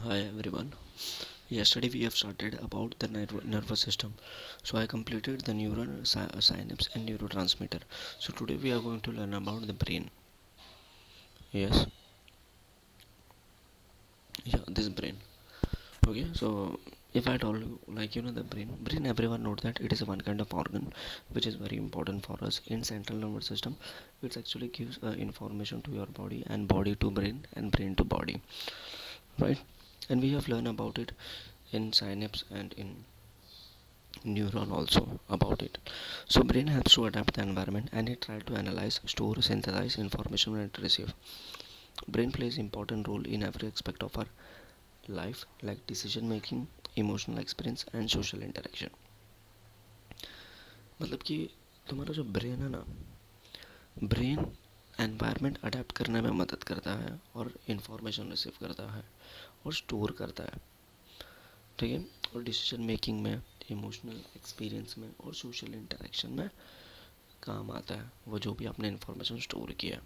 Hi everyone. Yesterday we have started about the nervous system. So I completed the neuron synapse and neurotransmitter. So today we are going to learn about the brain. Yes. Yeah, this brain. Okay. So if I told you the brain everyone knows that it is one kind of organ which is very important for us in central nervous system. It actually gives information to your body and body to brain and brain to body, right? And we have learned about it in synapse and in neuron also about it. So brain helps to adapt the environment and it try to analyze, store, synthesize information and receive. Brain plays important role in every aspect of our life like decision making, emotional experience and social interaction. मतलब कि तुम्हारा जो brain है ना, brain environment adapt करने में मदद करता है और इंफॉर्मेशन रिसीव करता है और स्टोर करता है, ठीक है, और डिसीजन मेकिंग में, इमोशनल एक्सपीरियंस में और सोशल इंटरेक्शन में काम आता है वो जो भी आपने इन्फॉर्मेशन स्टोर किया है।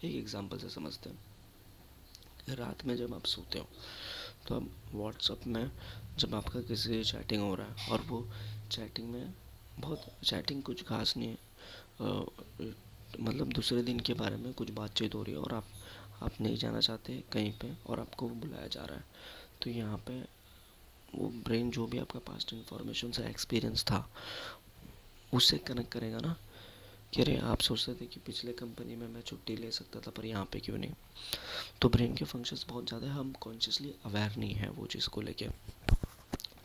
एक एग्जांपल से समझते हैं। रात में जब आप सोते हो तो अब व्हाट्सअप में जब आपका किसी से चैटिंग हो रहा है और वो चैटिंग में बहुत चैटिंग कुछ खास नहीं है, मतलब दूसरे दिन के बारे में कुछ बातचीत हो रही है और आप नहीं जाना चाहते कहीं पे और आपको बुलाया जा रहा है, तो यहाँ पे वो ब्रेन जो भी आपका पास्ट इन्फॉर्मेशन से एक्सपीरियंस था उससे कनेक्ट करेगा ना कि अरे आप सोचते थे कि पिछले कंपनी में मैं छुट्टी ले सकता था पर यहाँ पे क्यों नहीं। तो ब्रेन के फंक्शंस बहुत ज़्यादा है, हम कॉन्शियसली अवेयर नहीं है वो चीज़ को लेके।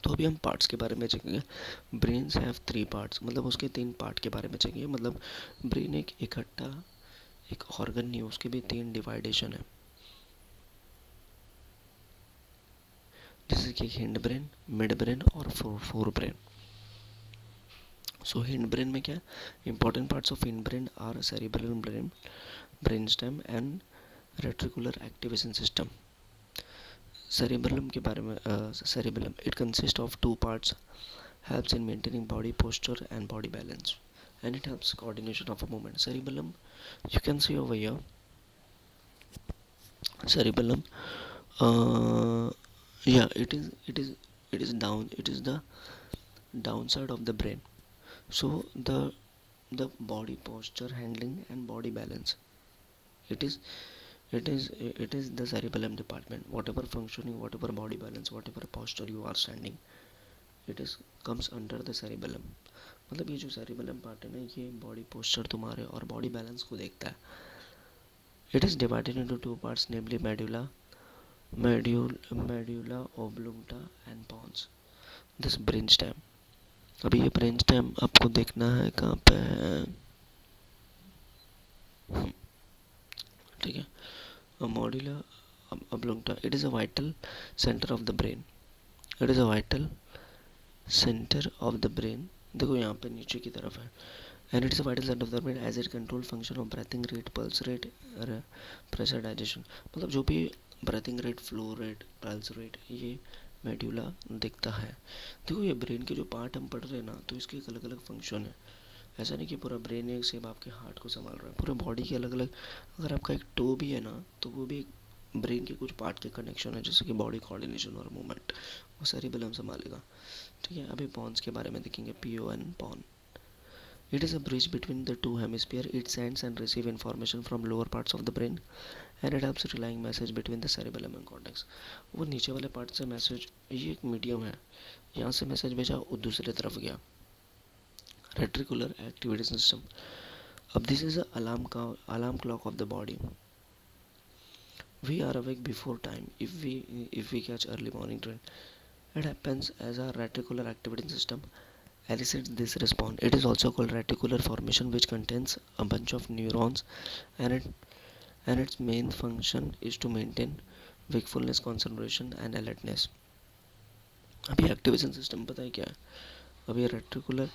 तो अभी हम पार्ट्स के बारे में चेकेंगे। ब्रेन्स हैव थ्री पार्ट्स, मतलब उसके तीन पार्ट के बारे में चेकेंगे। मतलब ब्रेन एक इकट्ठा एक ऑर्गन नहीं है, उसके भी तीन डिवाइडेशन है, जैसे कि हिंड ब्रेन, मिड ब्रेन और fore brain. So hind brain में क्या important parts of hind brain are cerebral brain, brain stem and reticular activation system. Cerebellum के बारे में, cerebellum it consist of two parts, helps in maintaining body posture and body balance, and it helps coordination of a movement. Cerebellum, you can see over here, cerebellum, uh, yeah, it is down, it is the downside of the brain. So the body posture, handling and body balance, it is it is the cerebellum department. Whatever functioning, whatever body balance, whatever posture you are standing, it is comes under the cerebellum. मतलब ये जो cerebellum part है ना, ये body posture तुम्हारे और body balance को देखता है। It is divided into two parts, namely medulla oblongata and pons. This brain stem, अभी ये ब्रेन स्टेम आपको देखना है कहाँ पे है, ठीक है। Medulla oblongata, it is a vital centre of the brain, it is a vital centre of the brain. देखो यहाँ पे नीचे की तरफ है, and it is a vital center of the brain as it control function of breathing rate, pulse rate, pressure, digestion। मतलब जो भी breathing rate, flow rate, pulse rate, ये मेड्यूला दिखता है। देखो ये ब्रेन के जो पार्ट हम पढ़ रहे हैं ना, तो इसके एक अलग अलग फंक्शन है। ऐसा नहीं कि पूरा ब्रेन एक सेम आपके हार्ट को संभाल रहा है, पूरे बॉडी के अलग अलग। अगर आपका एक टो भी है ना, तो वो भी ब्रेन के कुछ पार्ट के कनेक्शन है, जैसे कि बॉडी कोऑर्डिनेशन और मूवमेंट, वो सेरिबेलम संभालेगा, ठीक है। अभी पॉन्स के बारे में देखेंगे, PON pons. It is a bridge between the two hemispheres. It sends and receives information from lower parts of the brain and it helps relaying message between the cerebellum and cortex। वो नीचे वाले part से message, ये एक medium है, यहाँ से message भेजा वो दूसरी तरफ गया, रेट्रिकुलर एक्टिविटी सिस्टम। अब this is alarm clock of the body. We are awake before time if we catch early morning train. It happens as a reticular activating system elicits this response. It is also called reticular formation, which contains a bunch of neurons, and its main function is to maintain wakefulness, concentration, and alertness। अभी activation system पता है क्या है? अभी reticular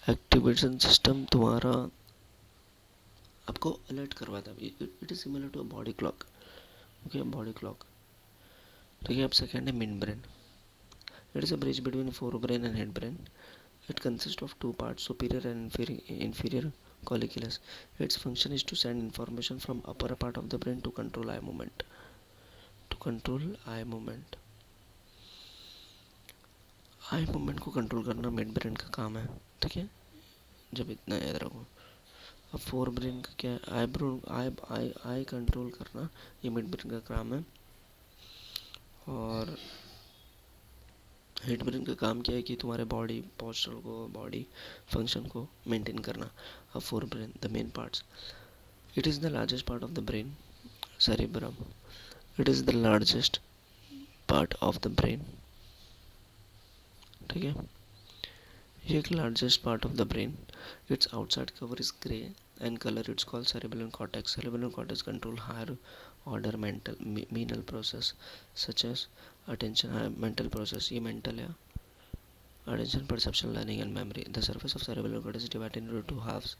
activation system तुम्हारा आपको alert करवाता है। It is similar to a body clock, okay, body clock, ठीक है। अब सेकेंड है mid brain. It is a bridge between fore brain and head brain. It consists of two parts, superior and inferior colliculus. Its function is to send information from upper part of the brain to control eye movement. To control eye movement. Eye movement को control करना mid brain का काम है, ठीक है, जब इतना याद रखो। अब फोर ब्रेन का क्या है, आई bro I I I control करना ये मिड ब्रेन का काम है। और हेड ब्रेन का काम क्या है कि तुम्हारे बॉडी पोस्चर को, बॉडी फंक्शन को मेंटेन करना। अब fore brain the main parts, it is the largest part of the brain, cerebrum, it is the largest part of the brain, ठीक है, ये एक largest part of the brain. It's outside cover is grey and colour, it's called cerebellum cortex. Cerebellum cortex control higher order mental process such as attention, mental process, ये mental है, attention, perception, learning and memory. The surface of cerebellum cortex is divided into two halves,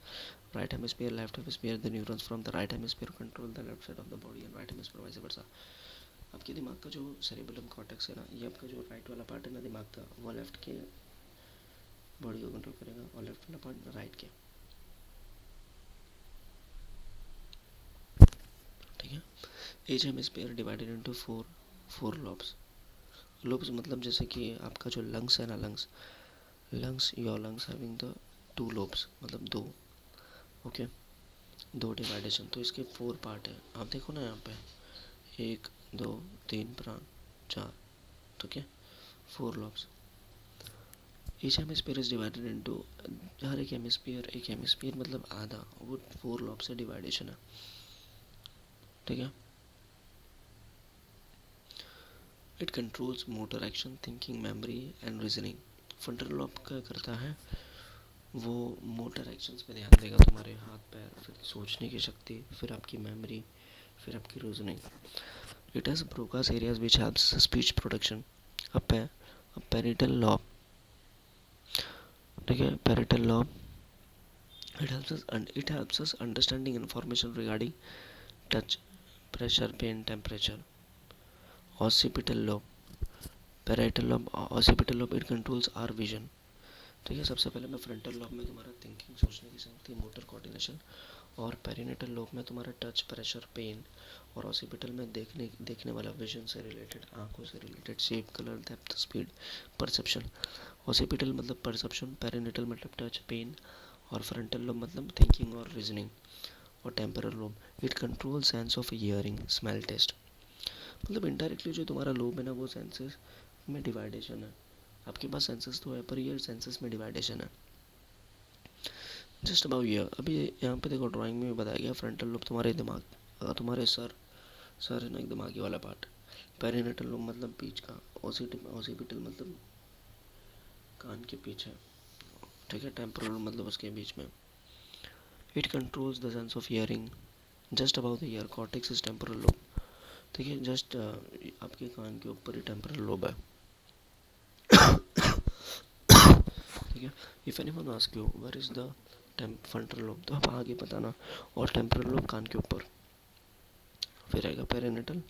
right hemisphere, left hemisphere. The neurons from the right hemisphere control the left side of the body and right hemisphere vice versa. आपके दिमाग का जो cerebellum cortex है ना, ये आपका जो right वाला पार्ट है ना दिमाग का, वो लेफ्ट के बॉडी को कंट्रोल करेगा और लेफ्ट वाला पार्ट राइट के, ठीक है। H hemisphere divided into four lobes. Lobes मतलब जैसे कि आपका जो लंग्स है ना, lungs your lungs having the two lobes, मतलब दो, ओके, दो डिवाइडेशन, तो इसके फोर पार्ट है। आप देखो ना यहाँ पे, एक दो तीन प्राण चार, ठीक है, four lobes. Each hemisphere is divided into, हर एक हेमिस्फीयर मतलब आधा, वो फोर लॉब से डिवाइडेशन है, ठीक है। It controls motor action, thinking, memory and reasoning. Frontal lobe क्या करता है, वो मोटर एक्शंस पे ध्यान देगा, तुम्हारे हाथ पैर, फिर सोचने की शक्ति, फिर आपकी मेमोरी, फिर आपकी reasoning. It has Broca's areas which helps speech production. अब पेरिटल लॉब, ठीक है, parietal lobe, it helps us understanding information regarding touch, pressure, pain, temperature. Occipital lobe, parietal lobe, occipital lobe, it controls our vision, ठीक है। सबसे पहले मैं frontal lobe में तुम्हारा थिंकिंग, सोचने की शक्ति, मोटर कोऑर्डिनेशन, और पेरिनेटल लॉब में तुम्हारा टच, प्रेशर, पेन, और ऑसिपिटल में देखने वाला, विजन से रिलेटेड, आंखों से related, shape, colour, depth, speed, perception. Occipital मतलब परसेप्शन, पेरिनेटल मतलब टच, पेन, और फ्रंटल लोब मतलब थिंकिंग और रीजनिंग। और temporal lobe, it control sense of hearing, smell, taste. मतलब इनडायरेक्टली जो तुम्हारा लोब है ना, वो सेंसेस में डिवाइडेशन है। आपके पास सेंसेस तो है, पर ये सेंसेस में डिवाइडेशन है। जस्ट अबाउट ईयर, अभी यहाँ पे देखो ड्राइंग में भी बताया गया, फ्रंटल लोब तुम्हारे दिमाग, तुम्हारे सर है ना, एक दिमागी वाला पार्ट। पेरिनेटल लोब मतलब बीच का, ऑसिपिटल मतलब कान के पीछे, ठीक है। टेम्पोरल मतलब उसके बीच में। It controls the sense of hearing, just about the year, cortex is temporal lobe, ठीक है, जस्ट आपके कान के ऊपर ही टेम्पोरल लोब है, ठीक है। If anyone ask you where is the frontal lobe, तो आप आगे बताना, और टेम्पोरल लोब कान के ऊपर, फिर आएगा पेरिनेटल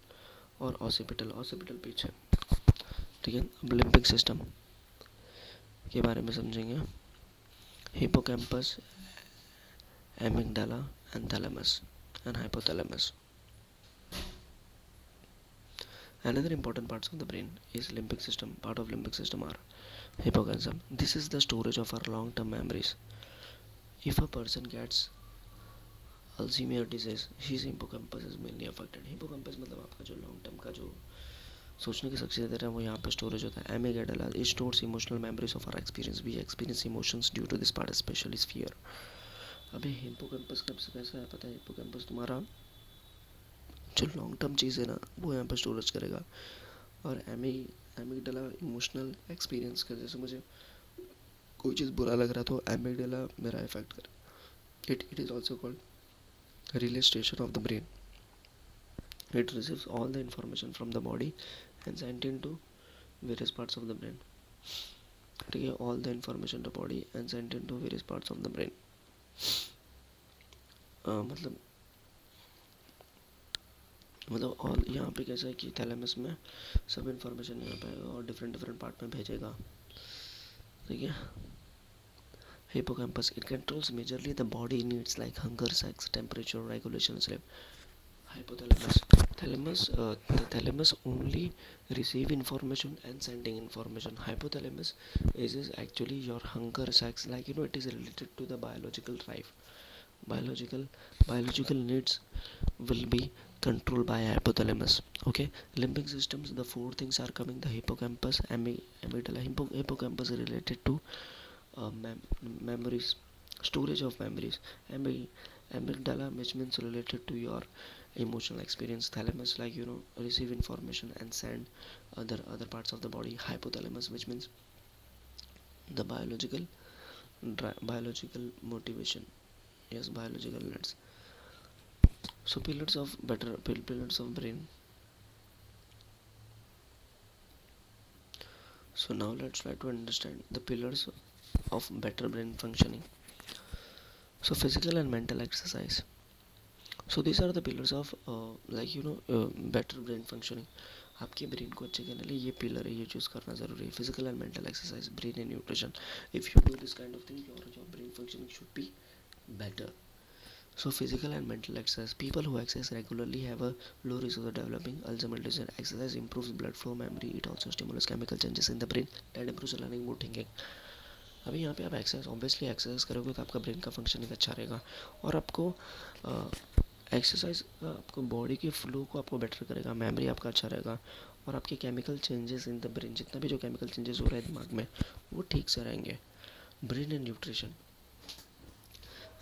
और ऑसिपिटल पीछे, ठीक है। अब लिम्बिक सिस्टम के बारे में समझेंगे। Hippocampus, amygdala and thalamus and hypothalamus. Another important parts of the brain is limbic system. Part of limbic system are hippocampus. This is the storage of our long-term memories. If a person gets Alzheimer's disease, his hippocampus is mainly affected. Hippocampus मतलब आपका जो long term का जो सोचने की शक्ति देता है, वो यहाँ पे स्टोरेज होता है. Amygdala it stores emotional memories of our experience. We experience emotions due to this part, especially fear. अभी हिप्पोकैम्पस कब से कैसा है पता है? हिप्पोकैम्पस तुम्हारा जो लॉन्ग टर्म चीज़ है ना, वो यहाँ पर स्टोरेज करेगा. और एमिगडाला इमोशनल एक्सपीरियंस का, जैसे मुझे कोई चीज़ बुरा लग रहा तो एमिगडाला मेरा इफेक्ट करे. It is also called relay station of the brain. It receives all the information from the body and send in to various parts of the brain. ठीक है, all the information the body and send in to various parts of the brain. मतलब all यहाँ पे कैसा है कि thalamus में सब इन्फॉर्मेशन यहाँ पे आएगा और डिफरेंट पार्ट में भेजेगा. ठीक है. Hippocampus, it controls majorly the body needs like hunger, sex, temperature regulation, sleep. Hypothalamus. The thalamus only receive information and sending information. Hypothalamus is actually your hunger sacs. Like it is related to the biological drive. Biological biological needs will be controlled by hypothalamus. Okay, limbic systems. The four things are coming: the hippocampus, amygdala. Hippocampus is related to memories, storage of memories. Amygdala, which means related to your emotional experience. Thalamus, like receive information and send other parts of the body. Hypothalamus, which means the biological motivation. Yes, biological needs. So pillars of brain. So now let's try to understand the pillars of better brain functioning. So physical and mental exercise. So these are the pillars of better brain functioning. आपके brain को अच्छे करने के लिए ये pillar है, ये choose करना ज़रूरी है. Physical and mental exercise, brain and nutrition. If you do this kind of thing, your brain functioning should be better. So physical and mental exercise. People who exercise regularly have a low risk of developing Alzheimer's disease. Exercise improves blood flow, memory. It also stimulates chemical changes in the brain that improves learning, mood, thinking. अभी यहाँ पे आप exercise, obviously exercise करोगे तो आपका brain का functioning अच्छा रहेगा, और आपको एक्सरसाइज आपको बॉडी के फ्लो को आपको बेटर करेगा, मेमोरी आपका अच्छा रहेगा, और आपके chemical changes in the brain, जितना भी जो केमिकल चेंजेस हो रहे हैं दिमाग में, वो ठीक से रहेंगे. Brain and nutrition.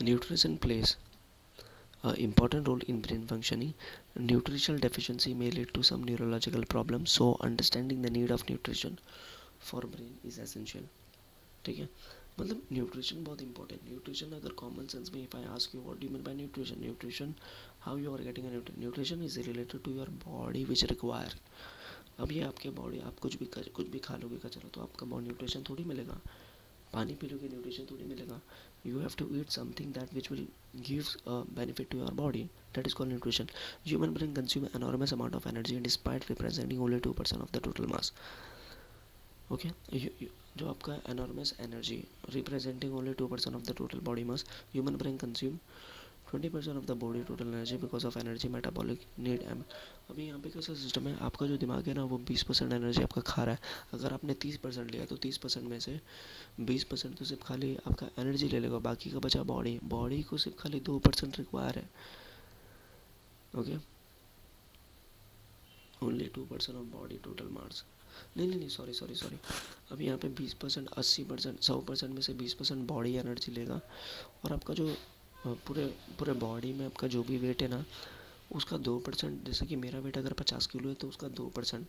Nutrition place important role in brain functioning. Nutritional deficiency may lead to some neurological problems, so understanding the need of nutrition for brain is essential. ठीक है, मतलब न्यूट्रिशन बहुत इंपॉर्टेंट. न्यूट्रिशन अगर common sense में, if I ask you what do you mean by nutrition, nutrition how you are getting a nutrition is related to your body which require. अब ये आपके body, आप कुछ भी खा लोगे कचरा, तो आपका बॉडी न्यूट्रिशन थोड़ी मिलेगा. पानी पी लोगे न्यूट्रिशन थोड़ी मिलेगा. You have to eat something that which will gives benefit to your body, that is called nutrition. Human brain consume enormous amount of energy despite representing only 2% of the total mass. Okay, जो आपका enormous energy representing only 2% of the total body mass, human brain consume 20% of the body total energy because of energy metabolic need एम. अभी यहाँ पे कैसा system है, आपका जो दिमाग है ना, वो 20% एनर्जी आपका खा रहा है. अगर आपने 30% लिया तो 30% में से 20% तो सिर्फ खाली आपका एनर्जी ले लेगा, बाकी का बचा बॉडी को सिर्फ खाली 2% रिक्वायर है. Okay, only 2% of body total mass. नहीं, सॉरी. अब यहाँ पे 20%, 80%, 100% में से 20% बॉडी एनर्जी लेगा, और आपका जो पूरे बॉडी में आपका जो भी वेट है ना, उसका 2%. जैसे कि मेरा वेट अगर 50 किलो है तो उसका 2%,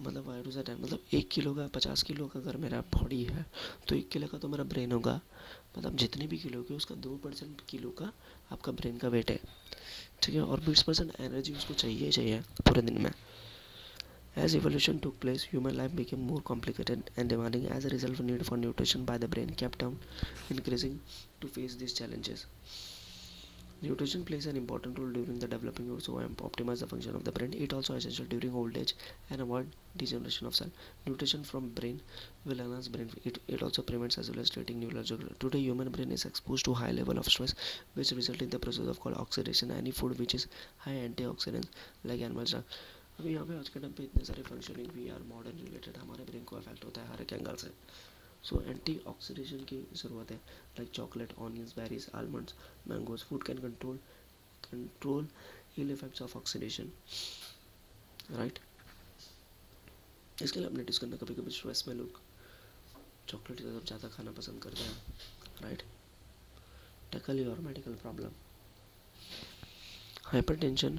मतलब वाई टू दैट, मतलब 1 किलो का, 50 किलो का अगर मेरा बॉडी है तो 1 किलो का तो मेरा ब्रेन होगा. मतलब जितने भी किलो के, उसका 2% किलो का आपका ब्रेन का वेट है. ठीक है, और 20% एनर्जी उसको चाहिए पूरे दिन में. As evolution took place, human life became more complicated and demanding. As a result, the need for nutrition by the brain kept on increasing to face these challenges. Nutrition plays an important role during the developing years to optimize the function of the brain. It also essential during old age and avoid degeneration of cell. Nutrition from brain will enhance brain. It also prevents as well as treating neurological. Today, human brain is exposed to high level of stress, which result in the process of called oxidation. Any food which is high antioxidants like animal junk. अभी यहाँ पे आज के time पे इतने सारे functioning we are modern related, हमारे brain को अफेक्ट होता है हर एक एंगल से. सो एंटी ऑक्सीडेशन की ज़रूरत है. Like chocolate, onions, berries, almonds, mangoes. Food can control ill effects of oxidation, right. इसके लिए अपने डिस्कस करना, कभी कभी स्ट्रेस में लोग चॉकलेट ज़्यादा खाना पसंद करते हैं, right. Tackle your medical problem. Hypertension,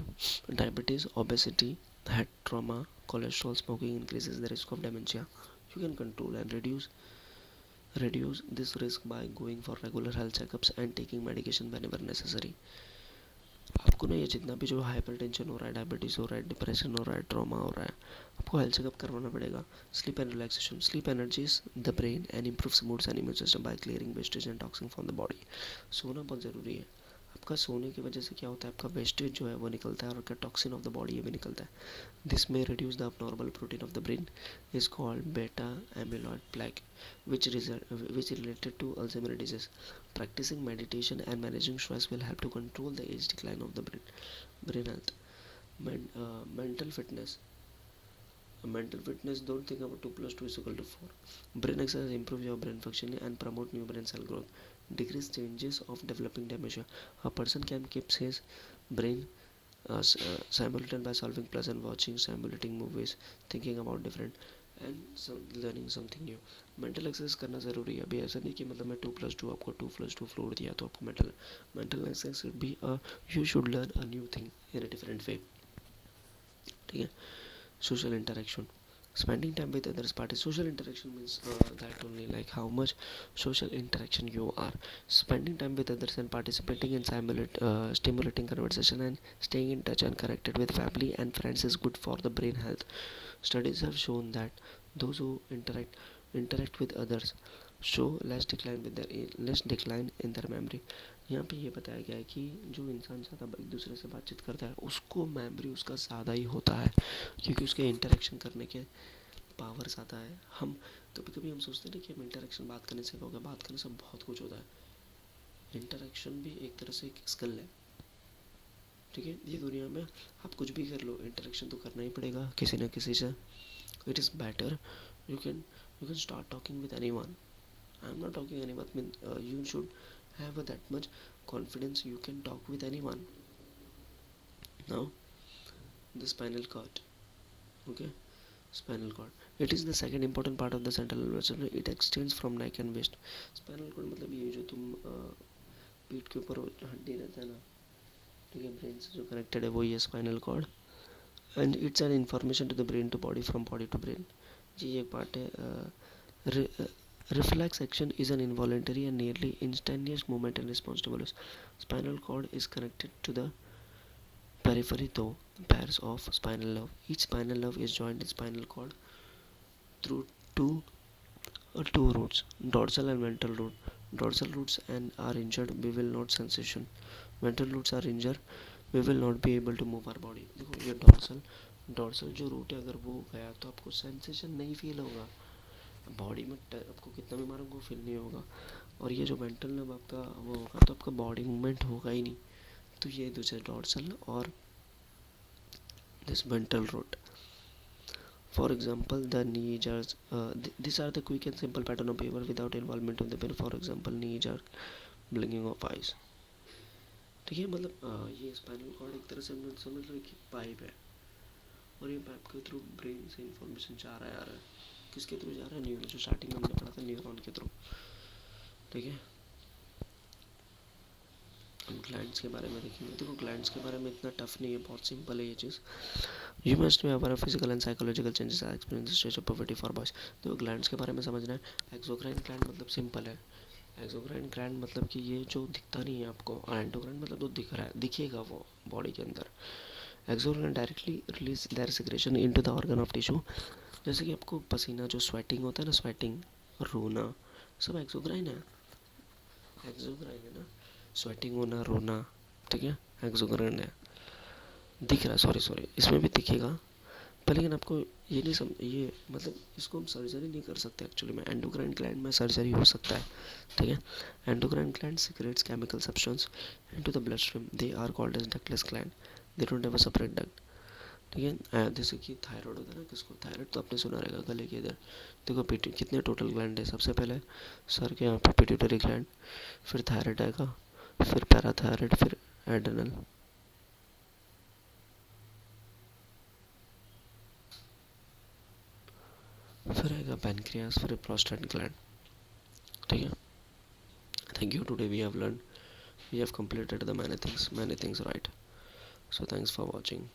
diabetes, obesity, head trauma, cholesterol, smoking increases the risk of dementia. You can control and reduce this risk by going for regular health checkups and taking medication whenever necessary. आपको ना ये जितना भी जो hypertension हो रहा है, diabetes हो रहा है, डिप्रेशन हो रहा है, ट्रॉमा हो रहा है, आपको हेल्थ चेकअप करवाना पड़ेगा. Sleep and relaxation. Sleep energies the brain and improves moods and immune system by clearing wastage and toxin from the body. सोना बहुत ज़रूरी है. आपका सोने की वजह से क्या होता है, आपका वेस्टेज जो है वो निकलता है, और आपका टॉक्सिन ऑफ द बॉडी ये भी निकलता है. दिस में reduce the abnormal protein of the brain is called beta amyloid plaque which related to Alzheimer's disease. Practicing meditation and managing stress will help to control the age decline of the brain health. Mental fitness. Mental fitness, don't think about 2 plus 2 is equal to 4. Brain exercise improve your brain function and promote new brain cell growth. Decrease changes of developing dementia. A person can keep his brain simultaneous by solving plus and watching simulating movies, thinking about different and learning something new. Mental exercise करना ज़रूरी है. अभी ऐसा नहीं कि मतलब मैं 2+2 आपको 2+2 फ्लोर दिया तो आपको mental exercise should be you should learn a new thing in a different way. ठीक है. Social interaction, spending time with others parties. Social interaction means that only, like how much social interaction you are spending time with others and participating in stimulating conversation and staying in touch and connected with family and friends is good for the brain health. Studies have shown that those who interact with others show less decline in their memory. यहाँ पे ये बताया गया है कि जो इंसान ज़्यादा एक दूसरे से बातचीत करता है उसको मेमोरी उसका ज़्यादा ही होता है, क्योंकि उसके इंटरेक्शन करने के पावर ज़्यादा है. हम कभी कभी हम सोचते हैं कि हम इंटरेक्शन बात करने से होगा, बात करने से बहुत कुछ होता है. इंटरेक्शन भी एक तरह से एक स्किल है. ठीक है. ये दुनिया में आप कुछ भी कर लो, इंटरेक्शन तो करना ही पड़ेगा किसी न किसी से. It is better you can start talking with any one. I am not talking any one, you should have that much confidence you can talk with anyone. Now the spinal cord. Okay, spinal cord, it is the second important part of the central nervous system. It extends from neck and waist. spinal cord मतलब ये जो तुम पीठ के ऊपर हड्डी रहता है ना, ठीक है, ब्रेन से जो कनेक्टेड है वो ये spinal cord. And it's an information to the brain to body, from body to brain. ये एक पार्ट है. Reflex action is an involuntary and nearly instantaneous movement in response to stimulus. Spinal cord is connected to the periphery through pairs of spinal nerve. Each spinal nerve is joined in spinal cord through two roots, dorsal and ventral root. Dorsal roots and are injured, we will not sensation. Ventral roots are injured, we will not be able to move our body. देखो ये dorsal जो root है अगर वो गया तो आपको sensation नहीं फील होगा, बॉडी में आपको कितना भी मारोगे फील नहीं होगा. और ये जो मेंटल नर्व आपका वो होगा तो आपका बॉडी मूवमेंट होगा ही नहीं. तो ये दूसरे डॉर्सल और this mental route. For example the knee jerk, this are the quick and simple pattern of behaviour without involvement of the brain. For example knee jerk, blinking of eyes. ठीक है. मतलब ये स्पाइनल कॉर्ड एक तरह से समझ लो कि pipe है और ये पाइप के थ्रू ब्रेन से इंफॉर्मेशन जा रहा है आ रहा है. किसके थ्रू जा रहा है? न्यूरॉन, जो स्टार्टिंग में हमने पढ़ा था न्यूरॉन के थ्रू. ठीक है. हम ग्लैंड्स के बारे में देखेंगे. देखो ग्लैंड्स के बारे में इतना टफ नहीं है, बहुत सिंपल है ये चीज़. You must be aware of physical and psychological changes experience stage of puberty for boys. देखो ग्लैंड्स के बारे में समझना है. एक्सोक्राइन ग्लैंड मतलब सिंपल है. एक्सोक्राइन ग्लैंड मतलब कि ये जो दिखता नहीं है आपको, और एंडोक्राइन मतलब जो दिख रहा है, दिखेगा वो बॉडी के अंदर. Exocrine directly release there secretion into the organ of tissue. जैसे कि आपको पसीना जो स्वेटिंग होता है ना, स्वेटिंग, रोना, सब एक्सोक्राइन है. एक्सोक्राइन है ना, स्वेटिंग होना, रोना. ठीक है, एक्सोक्राइन है. दिख रहा है, सॉरी इसमें भी दिखेगा पर लेकिन आपको ये नहीं ये मतलब इसको हम सर्जरी नहीं कर सकते एक्चुअली में. एंडोक्राइन ग्लैंड में सर्जरी हो सकता है. ठीक है. Endocrine gland secretes chemical substance into the blood stream. They are called as ductless gland. They don't have a separate duct. ठीक है. जैसे कि थायराइड होता है ना, किसको थायराइड तो आपने सुना रहेगा गले के इधर. देखो कितने टोटल ग्लैंड है. सबसे पहले सर के यहाँ पे पिट्यूटरी ग्लैंड, फिर थायराइड आएगा, फिर पैराथायराइड, फिर एड्रेनल, फिर आएगा पैनक्रियास, फिर प्रोस्टेट ग्लैंड. ठीक है. Thank you. Today we have learn, we have completed the many things right. So thanks for watching.